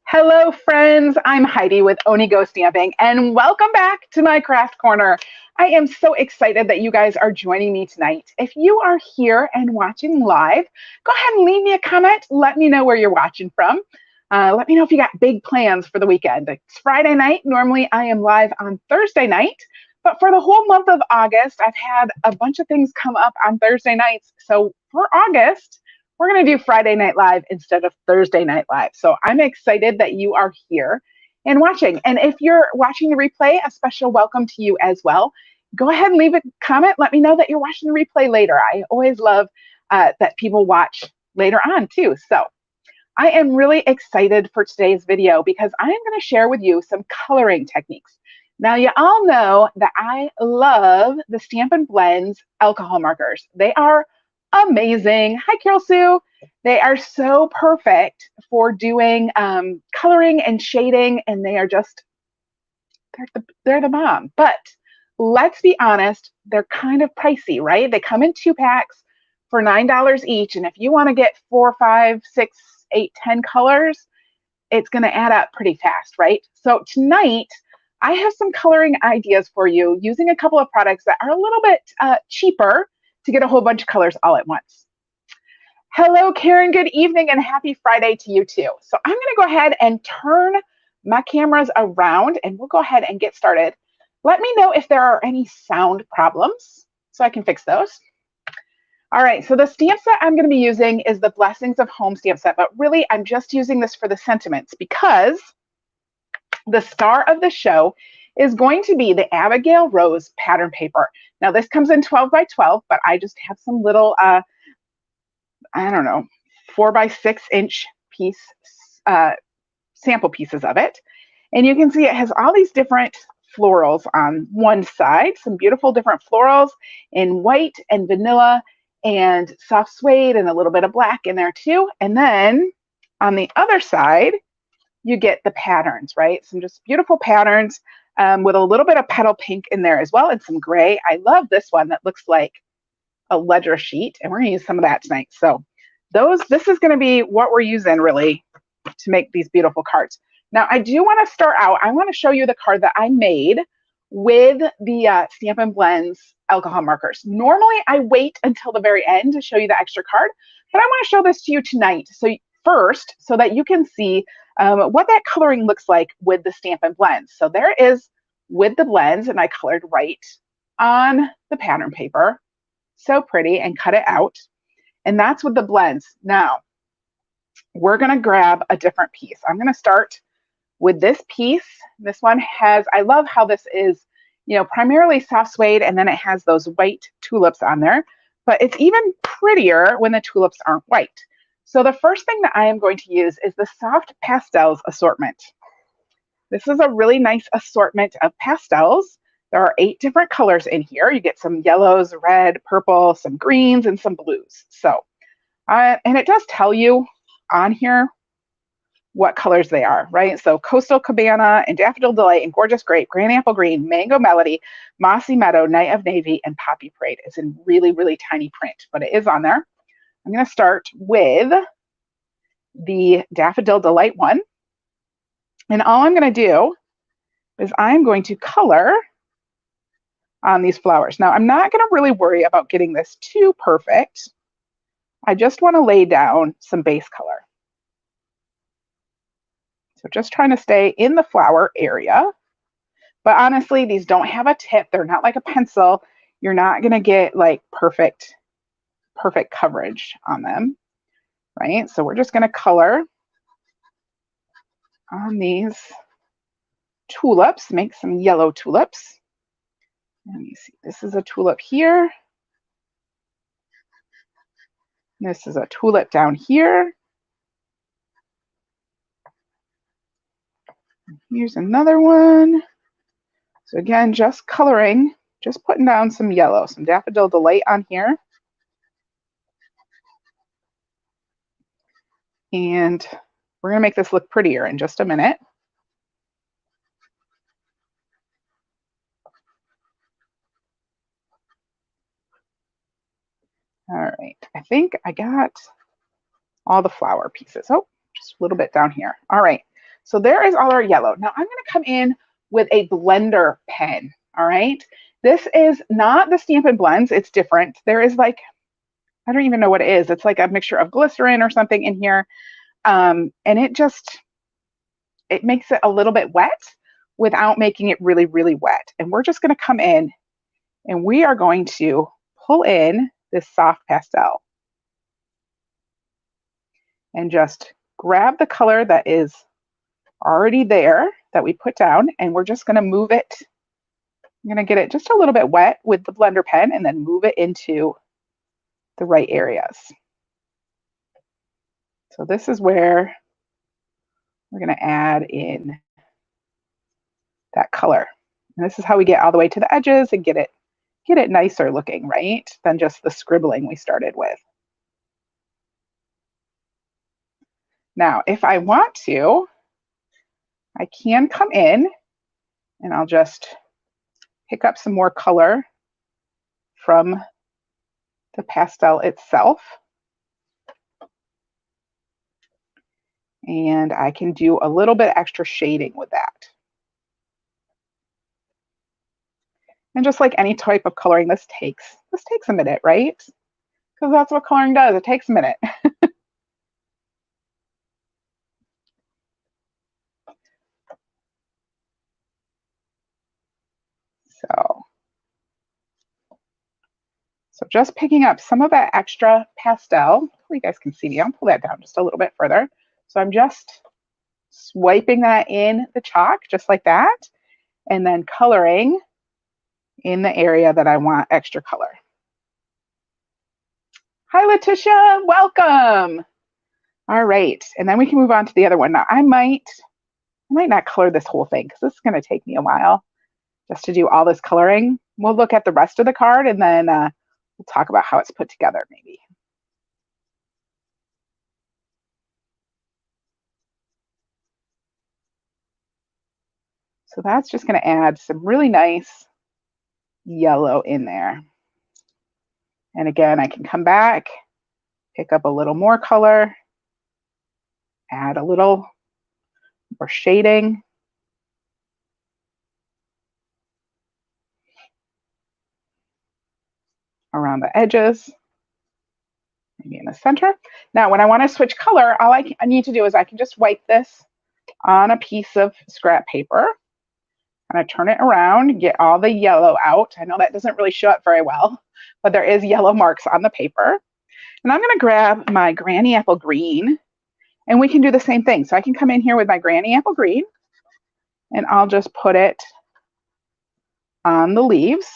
Hello, friends. I'm Heidi with Onigo Stamping, and welcome back to my craft corner. I am so excited that you guys are joining me tonight. If you are here and watching live, go ahead and leave me a comment. Let me know where you're watching from. Let me know if you got big plans for the weekend. It's Friday night. Normally, I am live on Thursday night, but for the whole month of August, I've had a bunch of things come up on Thursday nights. So for August, we're going to do Friday Night Live instead of Thursday Night Live. So I'm excited that you are here and watching. And if you're watching the replay, a special welcome to you as well. Go ahead and leave a comment. Let me know that you're watching the replay later. I always love that people watch later on too. So I am really excited for today's video because I am going to share with you some coloring techniques. Now, you all know that I love the Stampin' Blends alcohol markers. They are amazing. Hi, Carol Sue. They are so perfect for doing coloring and shading, and they are just, they're the bomb. But let's be honest, they're kind of pricey, right? They come in 2 packs for $9 each. And if you want to get 4, 5, 6, 8, 10 colors, it's going to add up pretty fast, right? So tonight, I have some coloring ideas for you using a couple of products that are a little bit cheaper to get a whole bunch of colors all at once. Hello, Karen. Good evening and happy Friday to you too. So I'm going to go ahead and turn my cameras around and we'll go ahead and get started. Let me know if there are any sound problems so I can fix those. All right, so the stamp set I'm going to be using is the Blessings of Home stamp set, but really I'm just using this for the sentiments because the star of the show is going to be the Abigail Rose pattern paper. Now this comes in 12 by 12, but I just have some little, I don't know, 4 by 6 inch piece, sample pieces of it. And you can see it has all these different florals on one side, some beautiful different florals in white and vanilla and soft suede and a little bit of black in there too. And then on the other side, you get the patterns, right? Some just beautiful patterns with a little bit of petal pink in there as well and some gray. I love this one that looks like a ledger sheet, and we're going to use some of that tonight. So this is going to be what we're using really to make these beautiful cards. Now, I do want to start out, I want to show you the card that I made with the Stampin' Blends alcohol markers. Normally, I wait until the very end to show you the extra card, but I want to show this to you tonight. So first, so that you can see what that coloring looks like with the Stampin' Blends. So there is with the blends, and I colored right on the pattern paper. So pretty, and cut it out. And that's with the blends. Now, we're going to grab a different piece. I'm going to start with this piece. This one has, I love how this is, you know, primarily soft suede, and then it has those white tulips on there. But it's even prettier when the tulips aren't white. So the first thing that I am going to use is the Soft Pastels assortment. This is a really nice assortment of pastels. There are 8 different colors in here. You get some yellows, red, purple, some greens, and some blues. So, and it does tell you on here what colors they are, right? So Coastal Cabana and Daffodil Delight and Gorgeous Grape, Grand Apple Green, Mango Melody, Mossy Meadow, Night of Navy, and Poppy Parade. It's in really, really tiny print, but it is on there. I'm going to start with the Daffodil Delight one. And all I'm going to do is I'm going to color on these flowers. Now, I'm not going to really worry about getting this too perfect. I just want to lay down some base color. So just trying to stay in the flower area. But honestly, these don't have a tip. They're not like a pencil. You're not going to get like perfect coverage on them, right? So we're just going to color on these tulips, make some yellow tulips. Let me see, this is a tulip here. This is a tulip down here. Here's another one. So again, just coloring, just putting down some yellow, some Daffodil Delight on here. And we're going to make this look prettier in just a minute. All right, I think I got all the flower pieces. Oh, just a little bit down here. All right, so there is all our yellow. Now I'm gonna come in with a blender pen, all right? This is not the Stampin' Blends, it's different. There is like, I don't even know what it is. It's like a mixture of glycerin or something in here. And it makes it a little bit wet without making it really, really wet. And we're just gonna come in and we are going to pull in this soft pastel and just grab the color that is already there that we put down, and we're just gonna move it. I'm gonna get it just a little bit wet with the blender pen and then move it into the right areas. So this is where we're gonna add in that color. And this is how we get all the way to the edges and get it nicer looking, right? Than just the scribbling we started with. Now, if I want to, I can come in and I'll just pick up some more color from the pastel itself. And I can do a little bit extra shading with that. And just like any type of coloring, this takes a minute, right? Because that's what coloring does, it takes a minute. So just picking up some of that extra pastel. Hopefully you guys can see me. I'll pull that down just a little bit further. So I'm just swiping that in the chalk, just like that, and then coloring in the area that I want extra color. Hi, Letitia, welcome. All right, and then we can move on to the other one. Now I might not color this whole thing because this is going to take me a while just to do all this coloring. We'll look at the rest of the card and then we'll talk about how it's put together maybe. So that's just going to add some really nice yellow in there. And again, I can come back, pick up a little more color, add a little more shading. Around the edges, maybe in the center. Now, when I want to switch color, all I need to do is I can just wipe this on a piece of scrap paper. I'm going to turn it around, get all the yellow out. I know that doesn't really show up very well, but there is yellow marks on the paper. And I'm going to grab my Granny Apple Green, and we can do the same thing. So I can come in here with my Granny Apple Green, and I'll just put it on the leaves.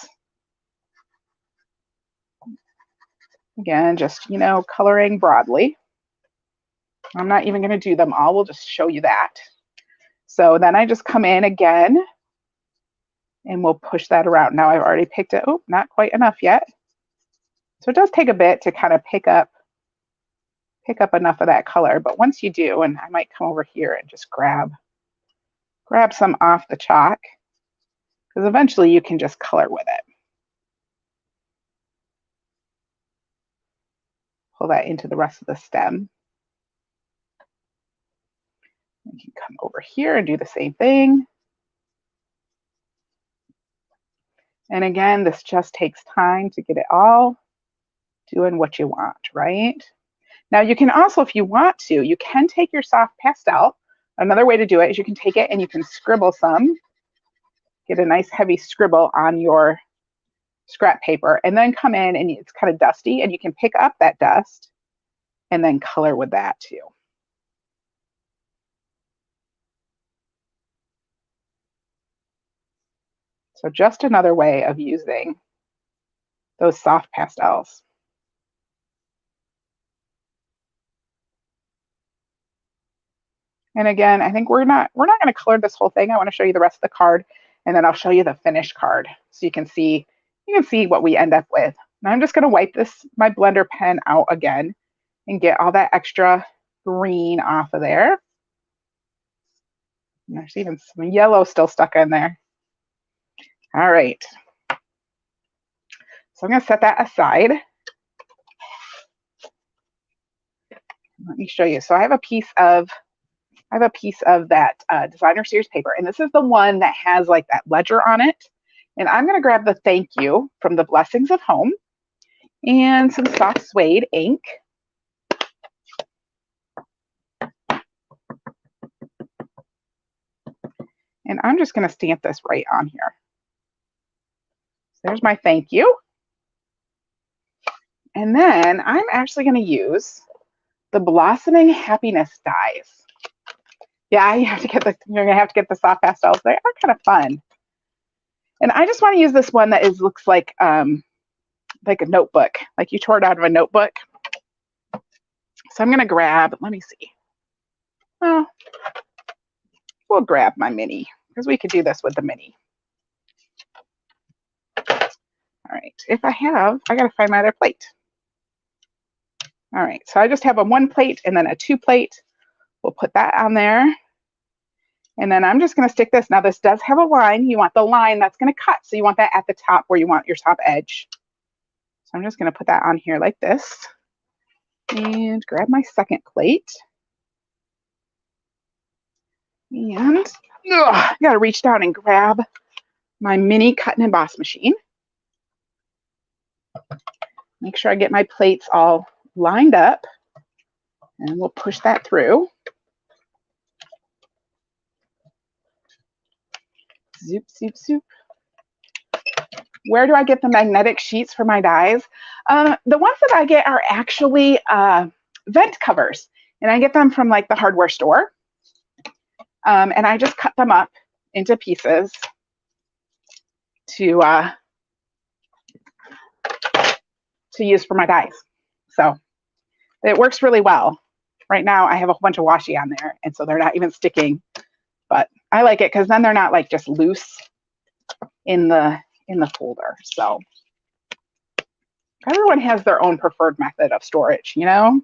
Again, just, coloring broadly. I'm not even going to do them all. We'll just show you that. So then I just come in again, and we'll push that around. Now I've already picked it. Oh, not quite enough yet. So it does take a bit to kind of pick up enough of that color. But once you do, and I might come over here and just grab some off the chalk, because eventually you can just color with it. Pull that into the rest of the stem. You can come over here and do the same thing. And again, this just takes time to get it all doing what you want, right? Now you can also, if you want to, you can take your soft pastel. Another way to do it is you can take it and you can scribble some, get a nice heavy scribble on your scrap paper, and then come in and it's kind of dusty and you can pick up that dust and then color with that too. So just another way of using those soft pastels. And again, I think we're not going to color this whole thing. I want to show you the rest of the card, and then I'll show you the finished card so you can see what we end up with. Now I'm just going to wipe my blender pen out again and get all that extra green off of there. And there's even some yellow still stuck in there. All right. So I'm going to set that aside. Let me show you. So I have a piece of I have a piece of that designer series paper, and this is the one that has like that ledger on it. And I'm going to grab the thank you from the Blessings of Home and some soft suede ink. And I'm just going to stamp this right on here. So there's my thank you. And then I'm actually going to use the Blossoming Happiness dies. Yeah, you're going to have to get the soft pastels. They are kind of fun. And I just want to use this one that looks like a notebook, like you tore it out of a notebook. So I'm going to grab, let me see. Well, we'll grab my mini because we could do this with the mini. All right, I got to find my other plate. All right, so I just have a 1 plate and then a 2 plate. We'll put that on there. And then I'm just going to stick this. Now this does have a line. You want the line that's going to cut. So you want that at the top where you want your top edge. So I'm just going to put that on here like this. And grab my second plate. And I got to reach down and grab my mini cut and emboss machine. Make sure I get my plates all lined up. And we'll push that through. Zoop, zoop, zoop. Where do I get the magnetic sheets for my dies? The ones that I get are actually vent covers. And I get them from like the hardware store. And I just cut them up into pieces to use for my dies. So it works really well. Right now I have a whole bunch of washi on there, and so they're not even sticking. But I like it because then they're not like just loose in the folder. So everyone has their own preferred method of storage, you know?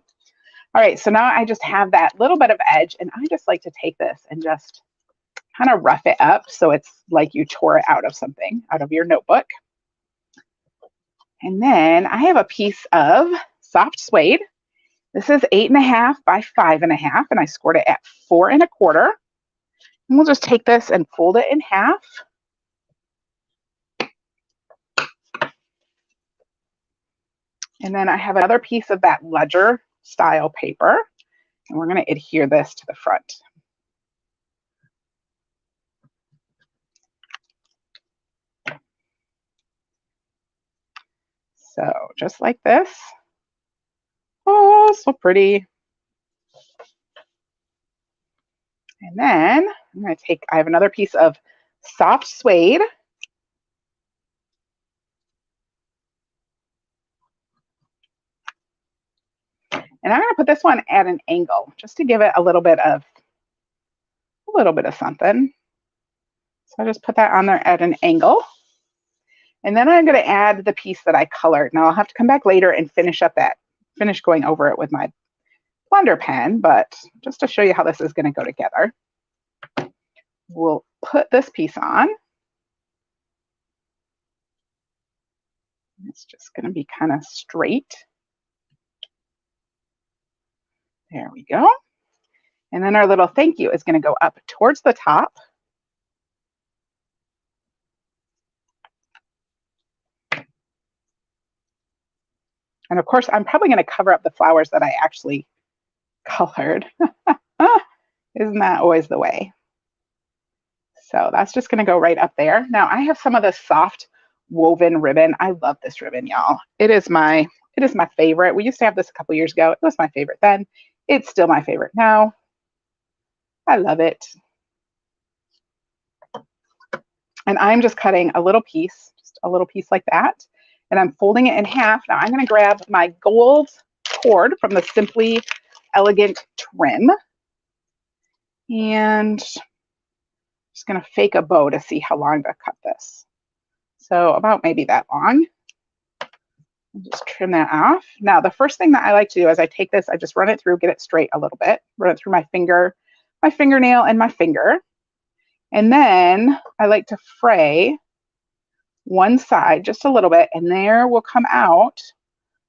All right, so now I just have that little bit of edge, and I just like to take this and just kind of rough it up so it's like you tore it out of something, out of your notebook. And then I have a piece of soft suede. This is 8.5 by 5.5, and I scored it at 4 1/4. And we'll just take this and fold it in half. And then I have another piece of that ledger style paper, and we're going to adhere this to the front. So just like this. Oh, so pretty. And then I'm going to I have another piece of soft suede. And I'm going to put this one at an angle just to give it a little bit of something. So I just put that on there at an angle. And then I'm going to add the piece that I colored. Now I'll have to come back later and finish going over it with my blender pen, but just to show you how this is going to go together, we'll put this piece on. It's just going to be kind of straight. There we go. And then our little thank you is going to go up towards the top. And of course, I'm probably going to cover up the flowers that I actually colored. Isn't that always the way? So that's just going to go right up there. Now I have some of this soft woven ribbon. I love this ribbon, y'all. It is my favorite. We used to have this a couple years ago. It was my favorite then. It's still my favorite now. I love it. And I'm just cutting a little piece like that. And I'm folding it in half. Now I'm going to grab my gold cord from the Simply Elegant trim. And just going to fake a bow to see how long to cut this. So about maybe that long. Just trim that off. Now the first thing that I like to do is I take this, I just run it through, get it straight a little bit, run it through my finger, my fingernail, and my finger. And then I like to fray one side just a little bit, and there will come out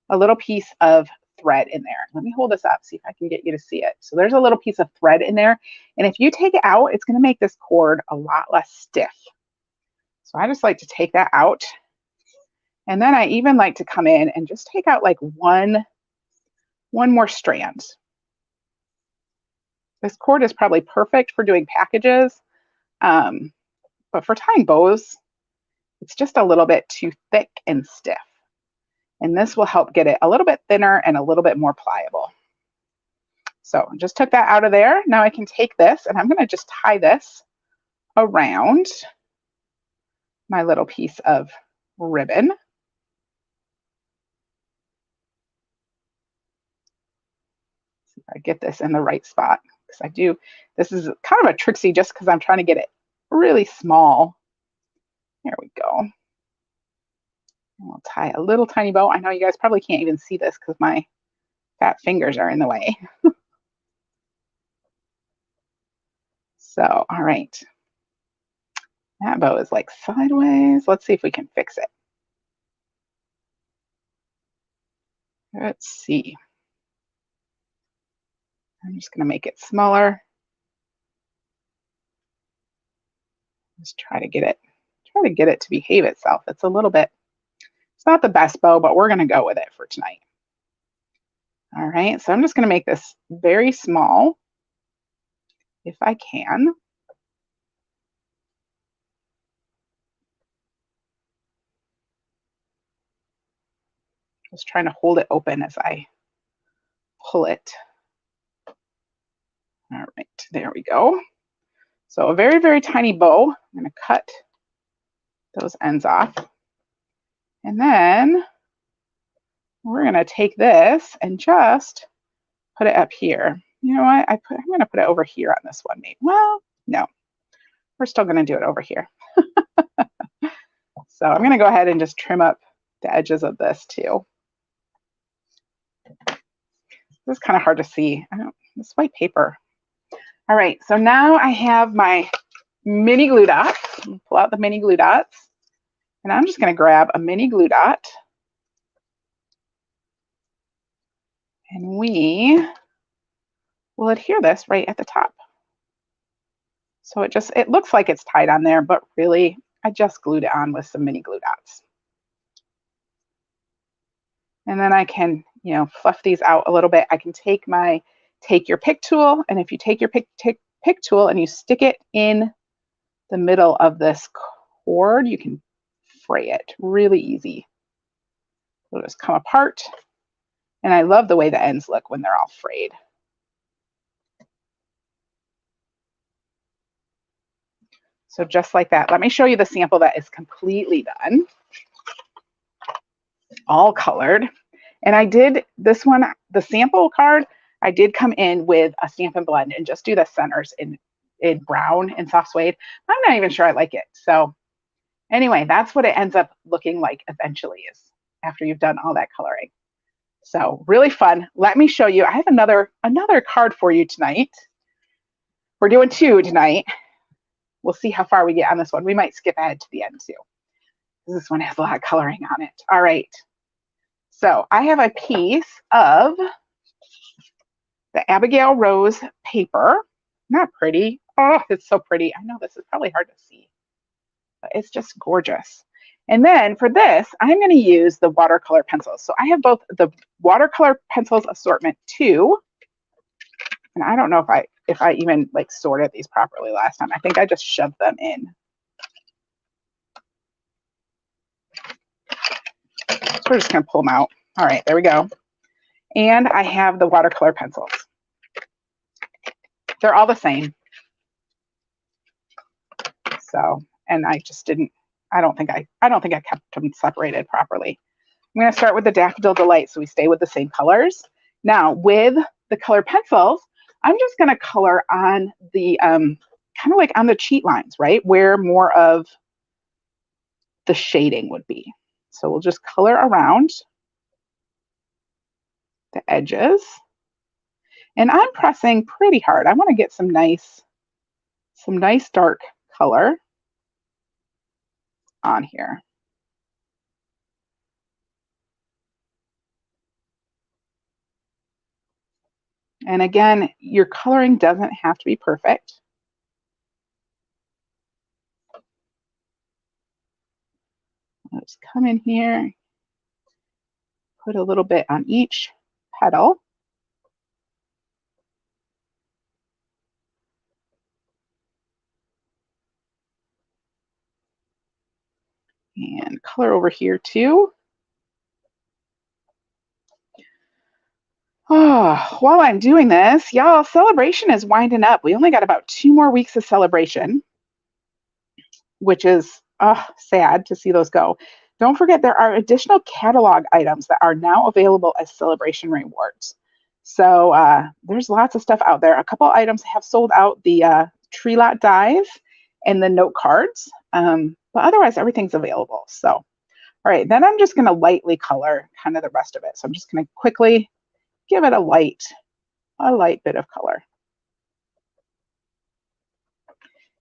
a little piece of thread in there. Let me hold this up, see if I can get you to see it. So there's a little piece of thread in there. And if you take it out, it's going to make this cord a lot less stiff. So I just like to take that out. And then I even like to come in and just take out like one more strand. This cord is probably perfect for doing packages, but for tying bows, it's just a little bit too thick and stiff. And this will help get it a little bit thinner and a little bit more pliable. So just took that out of there. Now I can take this and I'm going to just tie this around my little piece of ribbon. See if I get this in the right spot, because I do. This is kind of a tricksy just because I'm trying to get it really small. There we go. And we'll tie a little tiny bow. I know you guys probably can't even see this because my fat fingers are in the way. So, all right. That bow is like sideways. Let's see if we can fix it. Let's see. I'm just going to make it smaller. Just try to get it to behave itself. It's a little bit, it's not the best bow, but we're going to go with it for tonight. All right, so I'm just going to make this very small if I can. Just trying to hold it open as I pull it. All right, there we go. So a very, very tiny bow. I'm going to cut those ends off. And then we're going to take this and just put it up here. You know what? I'm going to put it over here on this one. Maybe. Well, no, we're still going to do it over here. So I'm going to go ahead and just trim up the edges of this too. This is kind of hard to see. This white paper. All right, so now I have my mini glue dots. Pull out the mini glue dots. And I'm just going to grab a mini glue dot. And we will adhere this right at the top. So it looks like it's tied on there, but really I just glued it on with some mini glue dots. And then I can, fluff these out a little bit. I can take your pick tool, and if you take your pick tool and you stick it in the middle of this cord, you can fray it really easy. It'll just come apart. And I love the way the ends look when they're all frayed. So just like that. Let me show you the sample that is completely done. All colored. And I did this one, the sample card, I did come in with a Stampin' Blend and just do the centers in brown and soft suede. I'm not even sure I like it. So anyway, that's what it ends up looking like eventually, is after you've done all that coloring. So really fun. Let me show you. I have another card for you tonight. We're doing 2 tonight. We'll see how far we get on this one. We might skip ahead to the end too. This one has a lot of coloring on it. All right. So I have a piece of the Abigail Rose paper. Not pretty. Oh, it's so pretty. I know this is probably hard to see, but it's just gorgeous. And then for this, I'm going to use the watercolor pencils. So I have both the watercolor pencils assortment 2. And I don't know if I even sorted these properly last time. I think I just shoved them in. So we're just going to pull them out. All right, there we go. And I have the watercolor pencils. They're all the same. So, and I just didn't, I don't think I kept them separated properly. I'm going to start with the Daffodil Delight, so we stay with the same colors. Now, with the color pencils, I'm just going to color on the, kind of like on the cheat lines, right? Where more of the shading would be. So we'll just color around the edges. And I'm pressing pretty hard. I want to get some nice dark color on here. And again, your coloring doesn't have to be perfect. Let's come in here, put a little bit on each petal. And color over here too. Oh, while I'm doing this, y'all, celebration is winding up. We only got about 2 more weeks of celebration, which is sad to see those go. Don't forget there are additional catalog items that are now available as celebration rewards. So there's lots of stuff out there. A couple items have sold out, the tree lot dies and the note cards, but otherwise everything's available. So, all right, then I'm just going to lightly color kind of the rest of it. So I'm just going to quickly give it a light bit of color.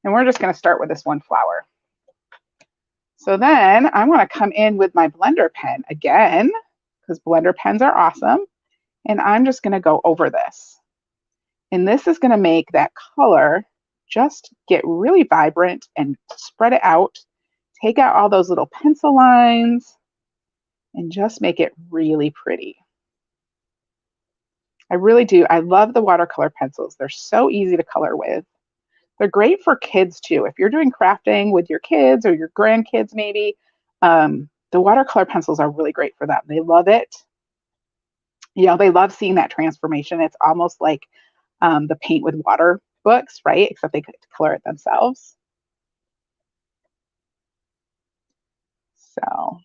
And we're just going to start with this one flower. So then I'm going to come in with my blender pen again, because blender pens are awesome. And I'm just going to go over this. And this is going to make that color just get really vibrant and spread it out. Take out all those little pencil lines and just make it really pretty. I really do. I love the watercolor pencils. They're so easy to color with. They're great for kids too. If you're doing crafting with your kids or your grandkids maybe, the watercolor pencils are really great for them. They love it. You know, they love seeing that transformation. It's almost like the paint with water books, right? Except they could color it themselves. So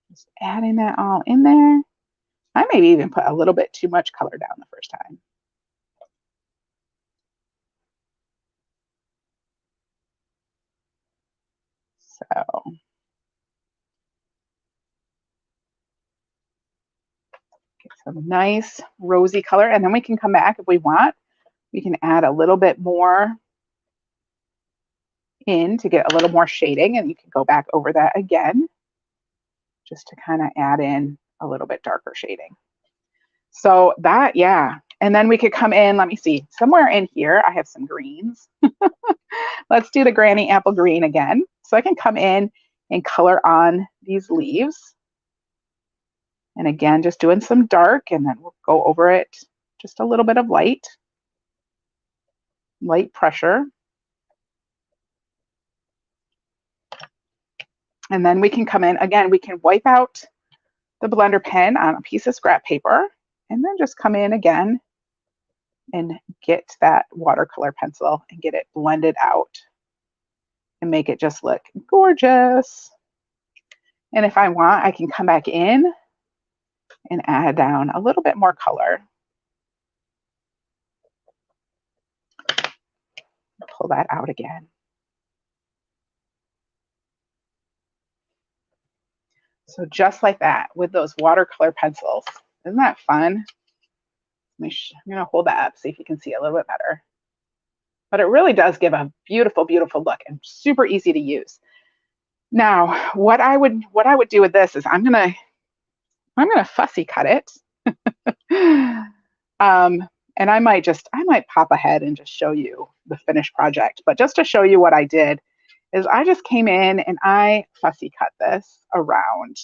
just adding that all in there. I maybe even put a little bit too much color down the first time. So get some nice rosy color, and then we can come back if we want. We can add a little bit more in to get a little more shading, and you can go back over that again just to kind of add in a little bit darker shading. So that, yeah. And then we could come in, let me see, somewhere in here, I have some greens. Let's do the Granny Apple Green again. So I can come in and color on these leaves. And again, just doing some dark, and then we'll go over it, just a little bit of light pressure. And then we can come in, again, we can wipe out the blender pen on a piece of scrap paper, and then just come in again and get that watercolor pencil and get it blended out and make it just look gorgeous. And if I want, I can come back in and add down a little bit more color. Pull that out again. So just like that with those watercolor pencils. Isn't that fun? I'm going to hold that up, see if you can see a little bit better. But it really does give a beautiful, beautiful look and super easy to use. Now, what I would do with this is I'm gonna fussy cut it. And I might pop ahead and just show you the finished project. But just to show you what I did is I just came in and I fussy cut this around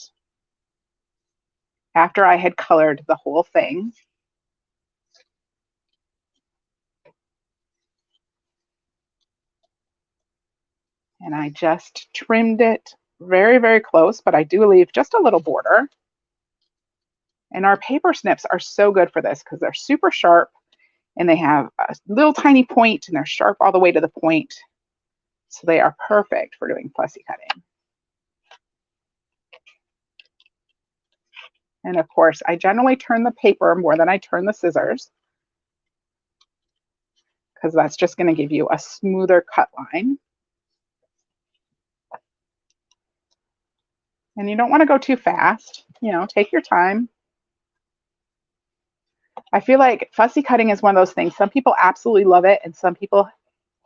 after I had colored the whole thing. And I just trimmed it very, very close, but I do leave just a little border. And our paper snips are so good for this because they're super sharp and they have a little tiny point and they're sharp all the way to the point. So they are perfect for doing fussy cutting. And of course, I generally turn the paper more than I turn the scissors because that's just going to give you a smoother cut line. And you don't want to go too fast. You know, take your time. I feel like fussy cutting is one of those things. Some people absolutely love it and some people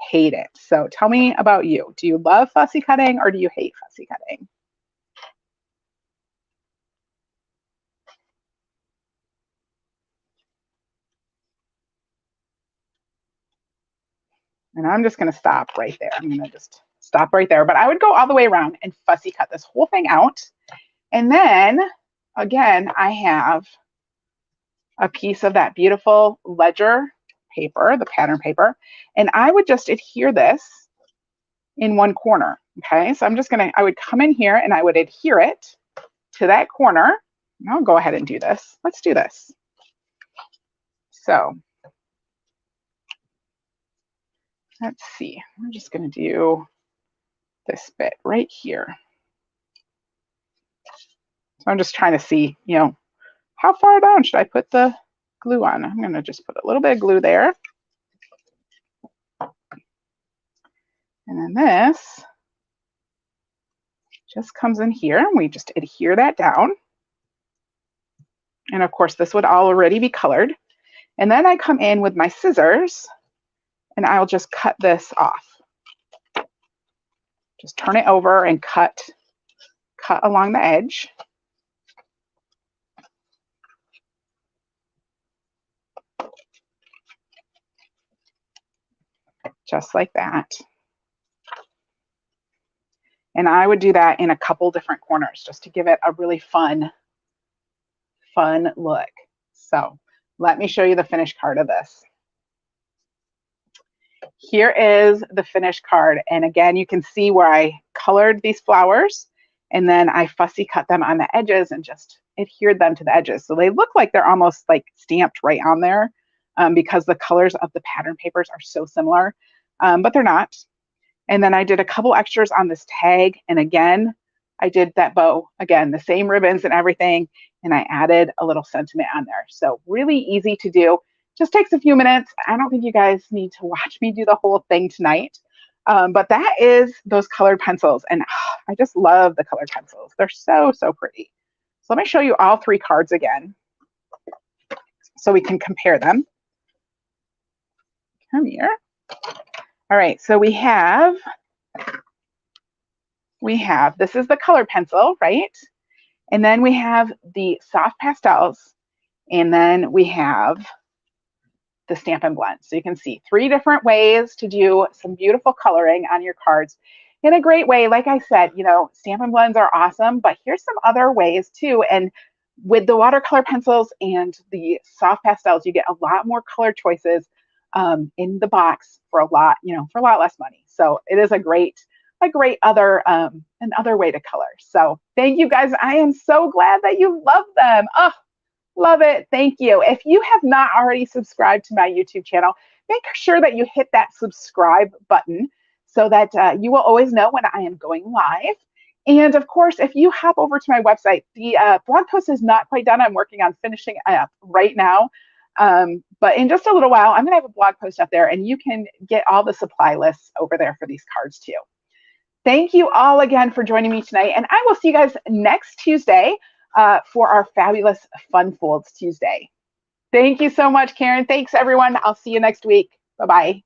hate it. So tell me about you. Do you love fussy cutting or do you hate fussy cutting? And I'm just going to stop right there. I'm going to just stop right there. But I would go all the way around and fussy cut this whole thing out. And then, again, I have a piece of that beautiful ledger paper, the pattern paper, and I would just adhere this in one corner. Okay, so I'm just going to, I would come in here and I would adhere it to that corner. I'll go ahead and do this. Let's do this. So let's see, we're just going to do this bit right here. So I'm just trying to see, you know, how far down should I put the glue on? I'm going to just put a little bit of glue there. And then this just comes in here and we just adhere that down. And of course, this would already be colored. And then I come in with my scissors and I'll just cut this off. Just turn it over and cut along the edge. Just like that. And I would do that in a couple different corners just to give it a really fun look. So let me show you the finished card of this. Here is the finished card. And again, you can see where I colored these flowers and then I fussy cut them on the edges and just adhered them to the edges. So they look like they're almost like stamped right on there because the colors of the pattern papers are so similar, but they're not. And then I did a couple extras on this tag. And again, I did that bow, again, the same ribbons and everything. And I added a little sentiment on there. So really easy to do. Just takes a few minutes. I don't think you guys need to watch me do the whole thing tonight. But that is those colored pencils. And I just love the colored pencils. They're so, so pretty. So let me show you all three cards again so we can compare them. Come here. All right, so we have, this is the color pencil, right? And then we have the soft pastels, and then we have the Stampin' Blend. So you can see 3 different ways to do some beautiful coloring on your cards in a great way. Like I said, you know, Stampin' Blends are awesome, but here's some other ways too. And with the watercolor pencils and the soft pastels, you get a lot more color choices in the box for a lot, you know, for a lot less money. So it is a great other another way to color. So thank you guys. I am so glad that you love them. Oh, love it. Thank you. If you have not already subscribed to my YouTube channel, make sure that you hit that subscribe button so that you will always know when I am going live. And of course, if you hop over to my website, the blog post is not quite done. I'm working on finishing up right now. But in just a little while, I'm going to have a blog post up there and you can get all the supply lists over there for these cards too. Thank you all again for joining me tonight. And I will see you guys next Tuesday for our fabulous Fun Folds Tuesday. Thank you so much, Karen. Thanks, everyone. I'll see you next week. Bye-bye.